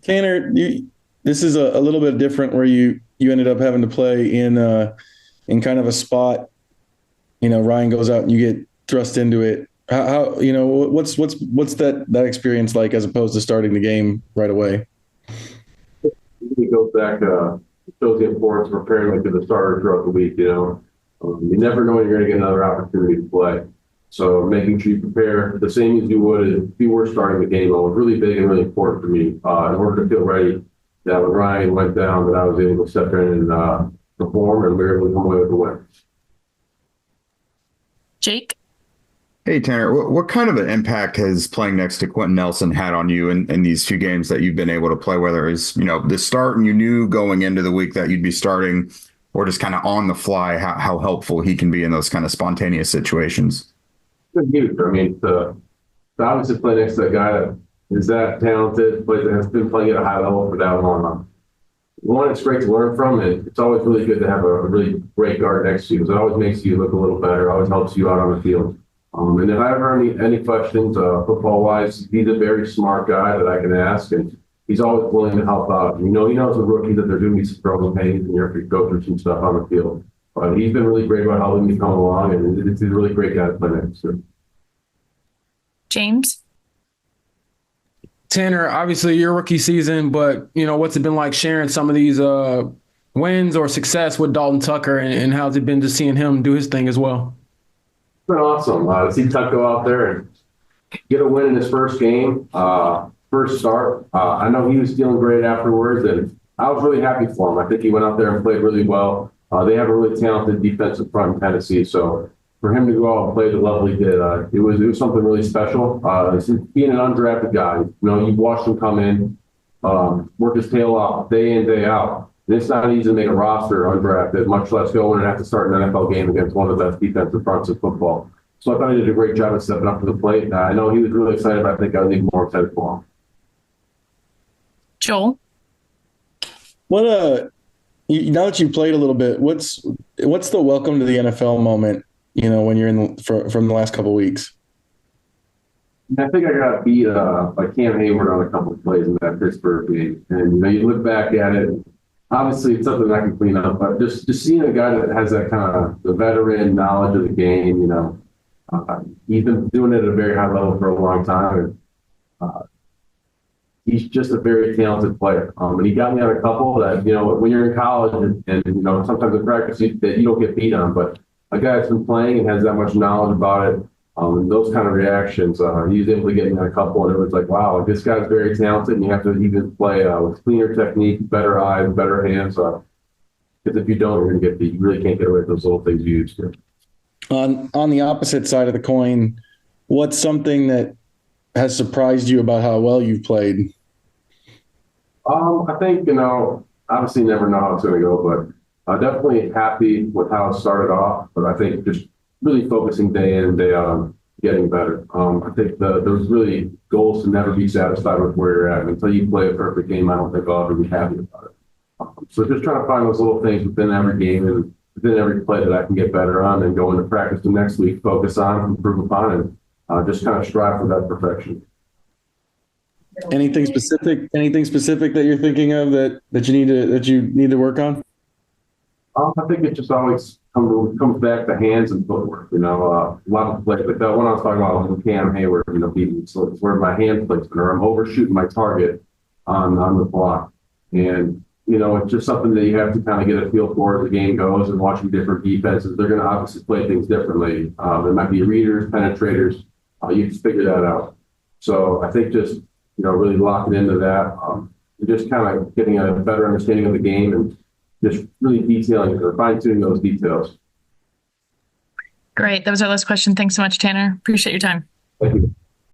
Tanner, this is a little bit different where you ended up having to play in kind of a spot. Ryan goes out and you get thrust into it. How what's that experience like as opposed to starting the game right away? It goes back, shows the importance of preparing like to the starter throughout the week. You never know when you're going to get another opportunity to play. So making sure you prepare the same as you would if you were starting the game was really big and really important for me in order to feel ready. That when Ryan went down, that I was able to step in and perform, and we were able to come away with the win. Jake? Hey Tanner, what kind of an impact has playing next to Quentin Nelson had on you in these two games that you've been able to play, whether it's, the start and you knew going into the week that you'd be starting, or just kind of on the fly, how helpful he can be in those kind of spontaneous situations? It's huge. I mean, to obviously play next to a guy that is that talented, but that has been playing at a high level for that long. One, it's great to learn from, and it's always really good to have a really great guard next to you because it always makes you look a little better, always helps you out on the field. And if I ever have any questions football-wise, he's a very smart guy that I can ask, and he's always willing to help out. He knows the rookie that they're doing these growing pains, and you have to go through some stuff on the field. But he's been really great about helping me come along, and it's a really great guy to play next to. James? Tanner, obviously your rookie season, but what's it been like sharing some of these wins or success with Dalton Tucker, and how's it been just seeing him do his thing as well? It's been awesome to see Tuck go out there and get a win in his first game, first start. I know he was feeling great afterwards, and I was really happy for him. I think he went out there and played really well. They have a really talented defensive front in Tennessee, so for him to go out and play the level he did, it was something really special. Being an undrafted guy, you've watched him come in, work his tail off day in, day out. And it's not easy to make a roster undrafted, much less go in and have to start an NFL game against one of the best defensive fronts in football. So I thought he did a great job of stepping up to the plate. I know he was really excited, but I think I was even more excited for him. Joel? Now that you've played a little bit, what's the welcome to the NFL moment? When you're from the last couple of weeks. I think I got beat by Cam Hayward on a couple of plays in that Pittsburgh game, and you look back at it. Obviously, it's something I can clean up, but just seeing a guy that has that kind of the veteran knowledge of the game, he's been doing it at a very high level for a long time, and he's just a very talented player. And he got me on a couple that when you're in college and sometimes in practice that you don't get beat on, but a guy that's been playing and has that much knowledge about it, and those kind of reactions, he was able to get me on a couple, and it was like, wow, this guy's very talented, and you have to even play with cleaner technique, better eyes, better hands, because if you don't, you're going to get beat. You really can't get away with those little things you used to. On the opposite side of the coin, what's something that has surprised you about how well you've played? I think, obviously never know how it's going to go, but definitely happy with how it started off, but I think just really focusing day in and day out on getting better. I think there's really goals to never be satisfied with where you're at. Until you play a perfect game, I don't think I'll ever be happy about it. So just trying to find those little things within every game and within every play that I can get better on and go into practice the next week, focus on, improve upon, and just kind of strive for that perfection. Anything specific that you're thinking of that you need to work on? I think it just always comes back to hands and footwork. A lot of plays like that one I was talking about with Cam Hayward, beating. So it's where my hand placement or I'm overshooting my target on the block. And, it's just something that you have to kind of get a feel for as the game goes and watching different defenses. They're going to obviously play things differently. There might be readers, penetrators. You can figure that out. So I think just, really locking into that and just kind of getting a better understanding of the game and just really detailing or fine-tuning those details. Great. That was our last question. Thanks so much, Tanner. Appreciate your time. Thank you.